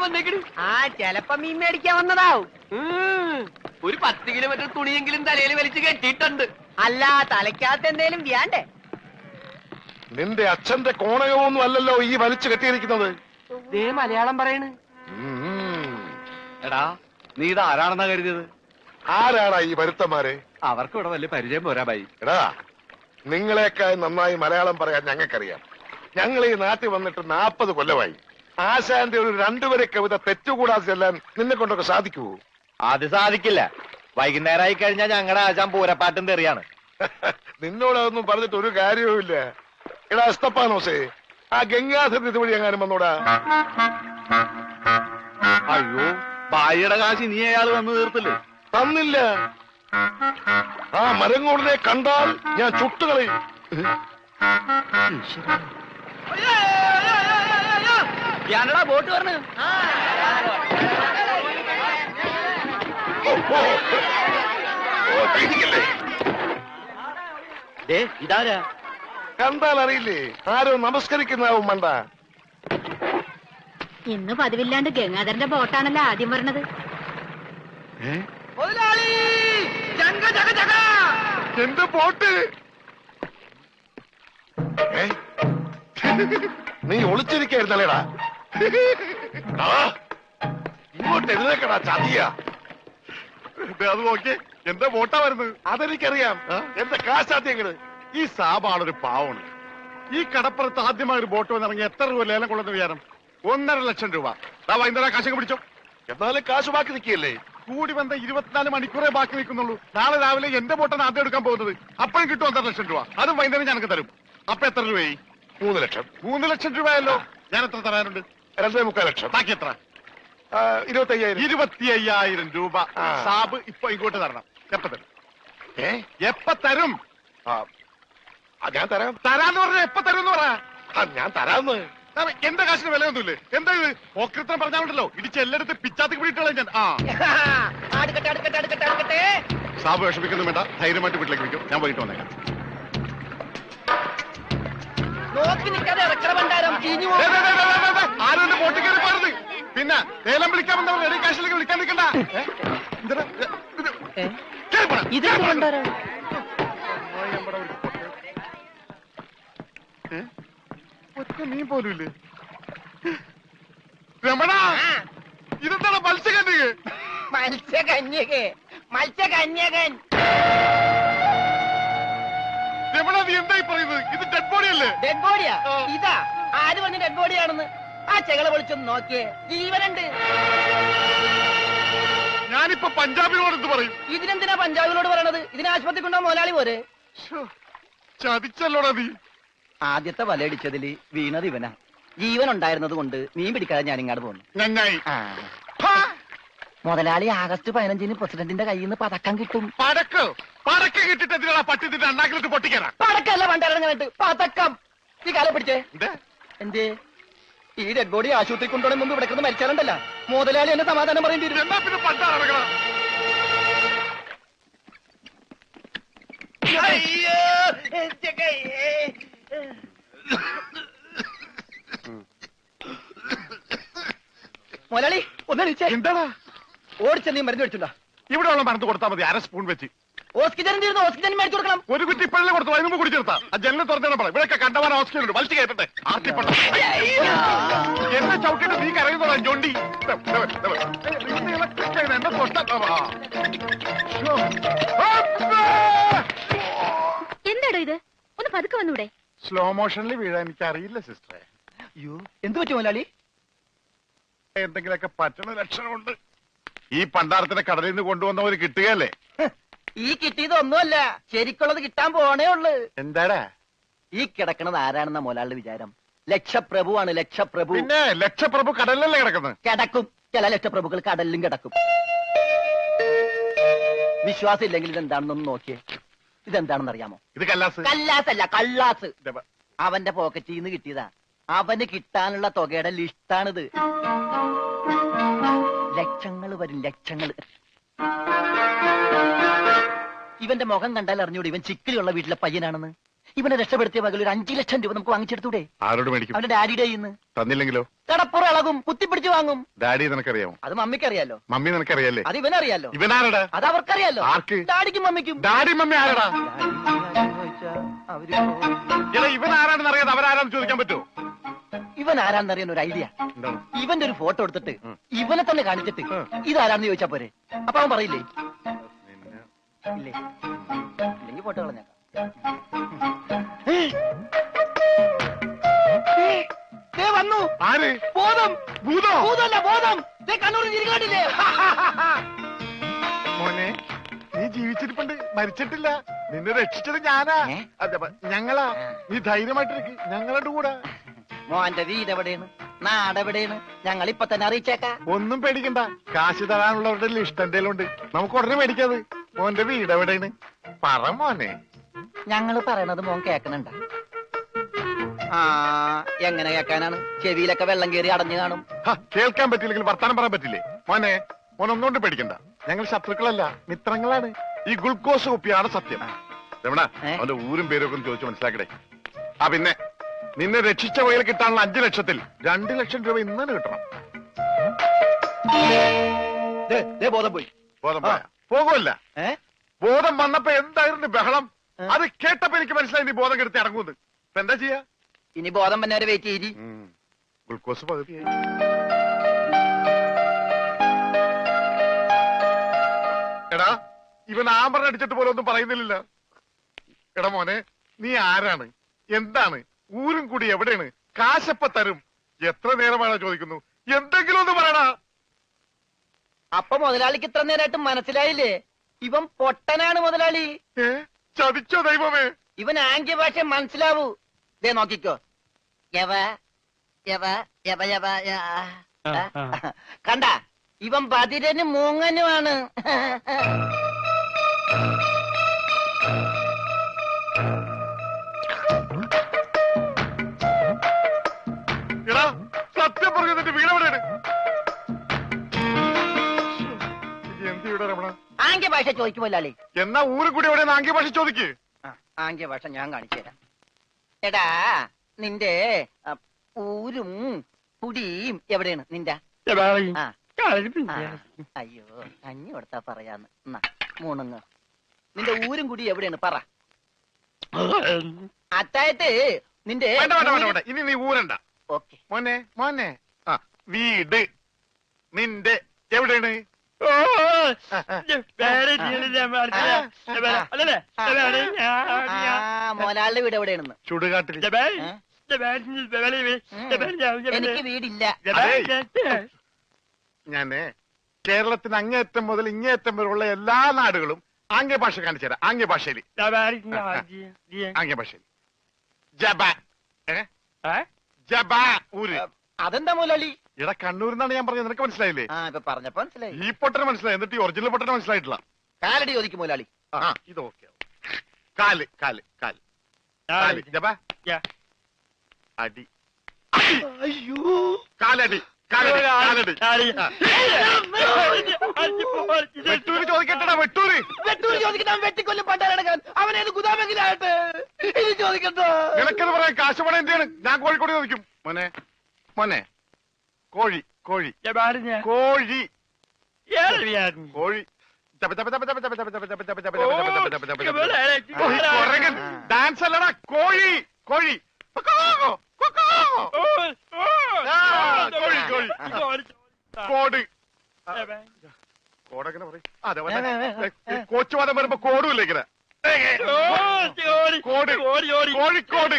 വന്നേക്കണ്. ആ ചെലപ്പോ മീൻ മേടിക്കാൻ വന്നതാവും. ഒരു 10 കിലോമീറ്റർ തുണിയെങ്കിലും തലയിൽ വലിച്ചു കെട്ടിയിട്ടുണ്ട്. അല്ല, തലയ്ക്കകത്ത് എന്തേലും വ്യാണ്ടേ? നിന്റെ അച്ഛന്റെ കോണകമൊന്നും അല്ലല്ലോ ഈ വലിച്ചു കെട്ടിയിരിക്കുന്നത്. ദേ മലയാളം പറയണ്. എടാ, നീ ഇത് ആരാണെന്നാ കരുതിയത്? ആരാടാ ഈ വരുത്തന്മാരെ? അവർക്ക് ഇവിടെ വലിയ പരിചയം പോരാ ബൈ. എടാ, നിങ്ങളെക്കാൾ നന്നായി മലയാളം പറയാൻ ഞങ്ങൾക്കറിയാം. ഞങ്ങൾ ഈ നാട്ടിൽ വന്നിട്ട് 40 കൊല്ലമായി. ആശാന്റെ ഒരു 2 വരെ കവിത തെറ്റുകൂടാതെ ചെല്ലാൻ നിന്നെ കൊണ്ടൊക്കെ സാധിക്കുവോ? അത് സാധിക്കില്ല. വൈകുന്നേരമായി കഴിഞ്ഞാൽ ഞങ്ങളുടെ ആശാൻ പൂരപ്പാട്ടും തെറിയാണ്. നിന്നോടതൊന്നും പറഞ്ഞിട്ട് ഒരു കാര്യവുമില്ല. എടാ എസ്തപ്പാനോസേ, ആ ഗംഗാധരൻ ഇതുവഴി എങ്ങാനും വന്നോടാ. അയ്യോ, ബായിയുടെ കാശ് നീ അയാൾ വന്നു തീർത്തില്ലേ? തന്നില്ല. ആ മരങ്ങോടിനെ കണ്ടാൽ ഞാൻ ചുട്ടുകളയും. ഞാനടാ ബോട്ട് പറഞ്ഞു. പേടിക്കല്ലേ? ഇതാരാ? കണ്ടാൽ അറിയില്ലേ? ആരോ നമസ്കരിക്കുന്നാവും മണ്ട. ഇന്ന് പതിവില്ലാണ്ട് ഗംഗാധരന്റെ ബോട്ടാണല്ലോ ആദ്യം പറഞ്ഞത്. എന്റെ ബോട്ട് നീ ഒളിച്ചിരിക്കായിരുന്നല്ലേടാ? ഇങ്ങോട്ട് എഴുന്നേക്കടാ ചതിയ. അത് നോക്കി എന്റെ ബോട്ടാ വരുന്നത്. അതെനിക്കറിയാം. എന്റെ കാശാദ്യങ്ങള്. ഈ സാബാണൊരു പാവണ്. ഈ കടപ്പുറത്ത് ആദ്യമായി ഒരു ബോട്ട് വന്നിറങ്ങി എത്ര രൂപ ലേലം കൊള്ളുന്ന വിചാരം? 1.5 ലക്ഷം രൂപ. വൈകുന്നേരം കാശൊക്കെ പിടിച്ചോ. എന്നാലും കാശ് ബാക്കി നിൽക്കുകയല്ലേ? കൂടി വന്ന 24 മണിക്കൂറേ ബാക്കി നിൽക്കുന്നുള്ളൂ. നാളെ രാവിലെ എന്റെ ബോട്ടാണ് ആദ്യം എടുക്കാൻ പോകുന്നത്. അപ്പോഴും കിട്ടും 1.5 ലക്ഷം രൂപ. അതും വൈകുന്നേരം ഞങ്ങൾക്ക് തരും. അപ്പൊ എത്ര രൂപയായി? 3 ലക്ഷം. 3 ലക്ഷം രൂപയല്ലോ. ഞാൻ എത്ര തരാനുണ്ട്? 2.25 ലക്ഷം. ബാക്കി എത്ര? 25,000. 25,000 രൂപ സാബ് ഇപ്പൊ ഇങ്ങോട്ട് തരണം. എപ്പ തരും? എപ്പ തരും? ഞാൻ തരാം. തരാന്ന് പറഞ്ഞ എപ്പ തരും എന്ന് പറ. ഞാൻ തരാന്ന്. എന്റെ കാശിന് വിലയൊന്നുമില്ലേ? എന്താ ഇത്? ഓക്രിത്രം പറഞ്ഞാലുണ്ടല്ലോ ഇടിച്ച് എല്ലായിടത്ത് പിച്ചാത്തി പിടിയിട്ടുള്ള ഞാൻ. സാബ് വിഷമിക്കുന്നു വേണ്ട. ധൈര്യമായിട്ട് വീട്ടിലേക്ക് വിളിക്കും. ഞാൻ വൈകിട്ട് വന്നേക്കാം. നോക്കി നിൽക്കാതെ ഇറക്കണ ഭണ്ഡാരം ചീഞ്ഞു ആരും എന്റെ ബോട്ടിൽ കയറി പാടുന്നത്. പിന്നെ ലേലം വിളിക്കാമെന്നവർ റെഡി കാശിലേക്ക് വിളിക്കാൻ നിൽക്കണ്ട. ഇതെന്ത് ഭണ്ഡാരം? ഒറ്റ മീൻ പോലും ഇല്ലേ? രമണ, ഇതെന്താണ് മത്സ്യകന്യക? മത്സ്യകന്യകൻ. രമണ, നീ എന്തായി പറയുന്നത്? ഇത് ഡെഡ് ബോഡി അല്ലേ? ഡെഡ് ബോഡിയാ? ഇതാ ആര് പറഞ്ഞ ഡെഡ് ബോഡിയാണെന്ന്? ആ ചെകളെ വിളിച്ചൊന്ന് നോക്കിയേ, ജീവനുണ്ട്. ഞാനിപ്പോ പഞ്ചാബിനോട് എന്ത് പറയും? ഇതിനെന്തിനാ പഞ്ചാബിനോട് പറയണത്? ഇതിന് ആശുപത്രി കൊണ്ടോ മുതലാളി പോരെ? ചതിച്ചല്ലോടാ നീ. ആദ്യത്തെ വലയടിച്ചതില് വീണത് ഇവനാ. ജീവൻ ഉണ്ടായിരുന്നത് കൊണ്ട് മീൻ പിടിക്കാതെ ഞാൻ ഇങ്ങോട്ട് പോന്നു. നന്നായി. മുതലാളി ആഗസ്റ്റ് 15-ന് പ്രസിഡന്റിന്റെ കയ്യിൽ നിന്ന് പതക്കം കിട്ടും. പടക്കം കിട്ടിട്ട് എന്തിനാ പട്ടി നിന്റെ അണ്ണാക്കിലിട്ട് പൊട്ടിക്കാനാ? പടക്കല്ല പണ്ടരങ്ങായിട്ട് പതക്കം. ഈ കാലം പിടിച്ചേ. എന്തേ ഈ ഡെഡ് ബോഡി ആശുപത്രി കൊണ്ടുപോകണ മുമ്പ് ഇവിടെ കിടന്ന് മരിച്ചാലുണ്ടല്ല മുതലാളി എന്നെ സമാധാനം പറയേണ്ടി വരും. എന്നാ പിന്നെ പണ്ടാറക്കണം. മുതലാളി ഒന്നടിച്ചേ. എന്താടാ? ഓടിച്ച നീ മരുന്ന് മേടിച്ചുണ്ടാ. ഇവിടെ ഉള്ള മരുന്ന് കൊടുത്താൽ മതി. 1/2 സ്പൂൺ വെച്ച്. ഓക്സിജൻ തീർന്നു. ഓക്സിജൻ മേടിച്ചു കൊടുക്കണം. ഒരു കുറ്റി ഇപ്പോഴല്ലേ കൊടുത്തു. അതിന് മുമ്പ് കുടിച്ചെടുത്താ. ആ ജനലിൽ തുറന്നു പറ. ഇവിടെയൊക്കെ കണ്ടവാൻ ഓക്സിജൻ ഉണ്ട്. വലിച്ചു കയറ്റട്ടെ. എന്നെ ചവിട്ടിട്ട് നീ കരയുന്നതാ ജോണ്ടി. എന്നെ എന്താടോ ഇത്? ഒന്ന് പതുക്കെ വന്നൂടെ? സ്ലോ മോഷനിൽ വീഴാൻ എനിക്ക് അറിയില്ല സിസ്റ്ററെ. അയ്യോ, എന്ത് പറ്റും മുതലാളി? എന്തെങ്കിലുമൊക്കെ പറ്റണ ലക്ഷണമുണ്ട്. ഈ പണ്ടാരത്തിനെ കടലിൽ നിന്ന് കൊണ്ടുവന്നവര് കിട്ടുകയല്ലേ? ഈ കിട്ടിയതൊന്നുമല്ല, ശരിക്കുള്ളത് കിട്ടാൻ പോണേ ഉള്ളു. എന്താടാ ഈ കിടക്കണത് ആരാണെന്ന മുതലാളിയുടെ വിചാരം? ലക്ഷപ്രഭുവാണ്. ലക്ഷപ്രഭു. പിന്നെ ലക്ഷപ്രഭു കടലിലല്ലേ കിടക്കുന്നത്? കിടക്കും. ചില ലക്ഷപ്രഭുക്കൾ കടലിലും കിടക്കും. വിശ്വാസം ഇല്ലെങ്കിൽ ഇതെന്താണെന്നൊന്ന് നോക്കിയേ. ഇതെന്താണെന്ന് അറിയാമോ? ഇത് കല്ലാസ്. കല്ലാസല്ല, കള്ളാസ്. അവന്റെ പോക്കറ്റിൽ നിന്ന് കിട്ടിയതാ. അവന് കിട്ടാനുള്ള തുകയുടെ ലിസ്റ്റാണിത്. ലക്ഷങ്ങൾ വരും, ലക്ഷങ്ങൾ. ഇവന്റെ മുഖം കണ്ടാൽ അറിഞ്ഞൂടെ ഇവൻ ചിക്കിലുള്ള വീട്ടിലെ പയ്യനാണെന്ന്. ഇവനെ രക്ഷപ്പെടുത്തിയ പകൽ ഒരു 5 ലക്ഷം രൂപ നമുക്ക് വാങ്ങിച്ചെടുത്തൂടെ? ആരോട് മേടിക്കും? അവന്റെ ഡാഡിയുടെ കയ്യിൽ നിന്ന്. തന്നില്ലെങ്കിലോ? കടപ്പുറ ഇളകും, കുത്തിപ്പിടിച്ച് വാങ്ങും. ഡാഡി നിനക്കറിയാമോ? അത് മമ്മിക്കറിയാലോ. മമ്മി നിനക്കറിയാലേ? അത് ഇവനറിയാലോ. ഇവനാരടാ? അത് അവർക്കറിയാലോ. ആർക്ക്? ഡാഡിക്കും മമ്മിക്കും. ഡാഡി മമ്മി ആരടാ? അവര് എടാ ഇവൻ ആരാണെന്ന് അറിയാതെ അവരാരാന്ന് ചോദിക്കാൻ പറ്റുമോ? ഇവൻ ആരാന്നറിയാൻ ഒരു ഐഡിയ. എന്താണ്? ഇവന്റെ ഒരു ഫോട്ടോ എടുത്തിട്ട് ഇവനെ തന്നെ കാണിച്ചിട്ട് ഇതാരാന്ന് ചോദിച്ചാ പോരെ. അപ്പൊ അവൻ പറയില്ലേ? ഇല്ലേ? ഇല്ലെങ്കിൽ ഫോട്ടോ കളഞ്ഞേക്കാം. വന്നു. ആര്? ബോധം. ഭൂതോ? ഭൂതമല്ല, ബോധം. കണ്ണൂരിൽ ചിരികാട്ടില്ലേ? മോനെ നീ ജീവിച്ചിരിപ്പുണ്ട്, മരിച്ചിട്ടില്ല. നിന്നെ രക്ഷിച്ചത് ഞാനാ. ഞങ്ങളാ. നീ ധൈര്യമായിട്ടിരിക്ക്, ഞങ്ങളുടെ കൂടെ. മോന്റെ വീട് എവിടെയാണ്, നാടെവിടെയാണ്, ഞങ്ങൾ ഇപ്പൊ തന്നെ അറിയിച്ചേക്കാം. ഒന്നും പേടിക്കണ്ട, കാശ് തരാനുള്ളവരുടെ ലിസ്റ്റ് എന്തെങ്കിലും ഉണ്ട്, നമുക്ക് ഉടനെ മേടിക്കാത്. മോന്റെ വീട് എവിടെയാണ് പറ മോനെ. ഞങ്ങള് പറയണത് മോൻ കേക്കണുണ്ട? ആ, എങ്ങനെ കേക്കാനാണ്? ചെവിയിലൊക്കെ വെള്ളം കയറി അടഞ്ഞു കാണും. കേൾക്കാൻ പറ്റില്ലെങ്കിൽ വർത്താനം പറയാൻ പറ്റില്ലേ? മോനെ മോൻ ഒന്നുകൊണ്ട് പേടിക്കണ്ട, ഞങ്ങൾ ശത്രുക്കളല്ല, മിത്രങ്ങളാണ്. ഈ ഗ്ലൂക്കോസ് കുപ്പിയാണ് സത്യം. രമണ, അവന്റെ ഊരും പേരും ഒക്കെ ചോദിച്ചു മനസ്സിലാക്കടേ. ആ പിന്നെ നിന്നെ രക്ഷിച്ച വകയിൽ കിട്ടാനുള്ള 5 ലക്ഷത്തിൽ 2 ലക്ഷം രൂപ ഇന്ന് കിട്ടണം. ബോധം പോയി. ബോധം പോയാ? പോകുമല്ല. ബോധം വന്നപ്പോ എന്തായിരുന്നു ബഹളം? അത് കേട്ടപ്പോ എനിക്ക് മനസ്സിലായി നീ ബോധം കെടുത്തി ഇറങ്ങുന്നത്. ഇപ്പൊ എന്താ ചെയ്യാ? ഇനി ബോധം വന്നവരെ വെയിറ്റ് ചെയ്തി. ഗ്ലൂക്കോസ് പകുതിയായി. എടാ ഇവൻ ആമ്പറ അടിച്ചിട്ട് പോലെ ഒന്നും പറയുന്നില്ല. എടാ മോനെ, നീ ആരാണ്, എന്താണ്, ഊരും കൂടി എവിടെയാണ്, കാശപ്പ തരും, എത്ര നേരമാണോ ചോദിക്കുന്നു, എന്തെങ്കിലും ഒന്ന് പറയടാ. അപ്പൊ മുതലാളിക്ക് ഇത്ര നേരമായിട്ട് മനസ്സിലായില്ലേ? ഇവൻ പൊട്ടനാണ് മുതലാളി. ചതിച്ചോ ദൈവമേ? ഇവൻ ആംഗ്യ ഭാഷ മനസ്സിലാവൂ. ദേ നോക്കിക്കോ. കണ്ട, ഇവൻ ബദിരനും മൂങ്ങനുമാണ്. എടാ സത്യം പറഞ്ഞു, നിന്റെ വീട് എവിടെയാണ്? എന്ത് വീടാ രമണ? ആംഗ്യ ഭാഷ ചോദിക്കും മുതലാളി. എന്നാ ഊരും കൂടി എവിടെയാണ് ആംഗ്യ ഭാഷ ചോദിക്ക്. ആംഗ്യ ഭാഷ ഞാൻ കാണിച്ചു തരാം. എടാ നിന്റെ ഊരും കുടിയും എവിടെയാണ് നിന്റെ? അയ്യോ, കഞ്ഞി കൊടുത്താ പറയാന്ന്. മൂണുങ്ങ്. നിന്റെ ഊരും കുടി എവിടെയാണ് പറ. അത്തായത് നിന്റെ ഇനി നീ ഊരണ്ട. ഓക്കെ മോനെ മോനെ, ആ വീട് നിന്റെ എവിടെയാണ്? മോനാളുടെ വീട് എവിടെയാണെന്ന്? ചുടുകാട്ടിൽ. എനിക്ക് വീടില്ല. ഞാന് കേരളത്തിന് അങ്ങേയറ്റം മുതൽ ഇങ്ങേയറ്റം വരെയുള്ള എല്ലാ നാടുകളും ആംഗ്യ ഭാഷ കാണിച്ചു തരാം. ആംഗ്യ ഭാഷയിൽ ആംഗ്യ ഭാഷയിൽ ജബ ഊര്. അതെന്താ മുതലാളി? ഇവിടെ കണ്ണൂർ എന്നാണ് ഞാൻ പറഞ്ഞത്, നിനക്ക് മനസ്സിലായില്ലേ? ഇപ്പൊ പറഞ്ഞപ്പോ മനസ്സിലായി. ഈ പൊട്ടന് മനസ്സിലായി, എന്നിട്ട് ഈ ഒറിജിനൽ പൊട്ടന് മനസ്സിലായിട്ടില്ല. കാലടി ചോദിക്കും മുതലാളി. ഇത് ഓക്കെ. കാല് കാല് കാല് കാല് ജബ അടി. അയ്യോ, കാലടി കാലടി കാലടി. വെട്ടൂര് ചോദിക്കട്ടടാ, വെട്ടൂര്. വെട്ടൂര് ചോദിക്കണം. വെട്ടിക്കൊല്ലും പണ്ടാരടക്കാൻ അവനേത് ഗുദാമെങ്കിലായിട്ട് ഇത് ചോദിക്കട്ടോ. നിനക്കത് പറയാൻ കാശ് പണം എന്താണ്? ഞാൻ കോഴിക്കോട് ചോദിക്കും. മോനെ മോനെ, കോഴി കോഴി കോഴി കോഴി. ഡാൻസ് അല്ലടാ, കോഴി കോഴി. കോഴി കോഴി. കോട് കോടെങ്ങനെ പറയും? അതെ, കോച്ചുവാദം വരുമ്പോ കോടും ഇല്ല ഇങ്ങനെ. കോട് കോഴിക്കോട് കോഴിക്കോട്.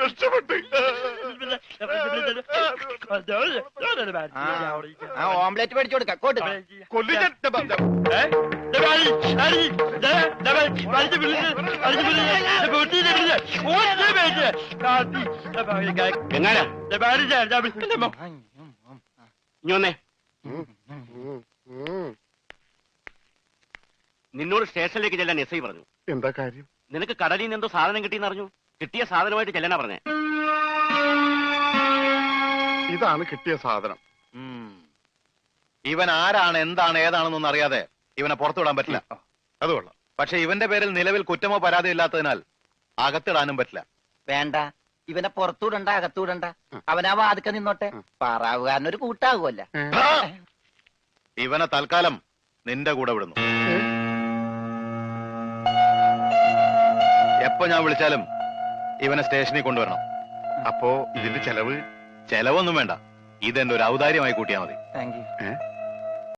രക്ഷപ്പെട്ട്. ഓംലെറ്റ് മേടിച്ചു കൊടുക്കാം. കോട്ട് കൊല്ലിച്ച. നിന്നോട് സ്റ്റേഷനിലേക്ക് ചെല്ലാൻ എസ് ഐ പറഞ്ഞു. എന്താ കാര്യം? നിനക്ക് കടലിൽ നിന്ന് എന്തോ സാധനം കിട്ടിയെന്ന് അറിഞ്ഞു. കിട്ടിയ സാധനമായിട്ട് ചെല്ലാനാ പറഞ്ഞേ. ഇതാണ് കിട്ടിയ സാധനം. ഇവൻ ആരാണ്, എന്താണ്, ഏതാണെന്നൊന്നും അറിയാതെ ഇവനെ പുറത്തുവിടാൻ പറ്റില്ല. അത് കൊള്ളാം. പക്ഷെ ഇവന്റെ പേരിൽ നിലവിൽ കുറ്റമോ പരാതിയോ ഇല്ലാത്തതിനാൽ അകത്തിടാനും പറ്റില്ല. വേണ്ട, ഇവനെ പുറത്തൂടണ്ട അകത്തൂടണ്ട. അവനാ വാതിക്ക നിന്നോട്ടെ. പാറാവുകാരനൊരു കൂട്ടാകുമല്ല. ഇവനെ തൽക്കാലം നിന്റെ കൂടെ വിടുന്നു. എപ്പോ ഞാൻ വിളിച്ചാലും ഇവനെ സ്റ്റേഷനിൽ കൊണ്ടുവരണം. അപ്പോ ഇതിന്റെ ചെലവ്? ചെലവൊന്നും വേണ്ട, ഇതെന്റെ ഒരു ഔദാര്യമായി കൂട്ടിയാ മതി. Thank you.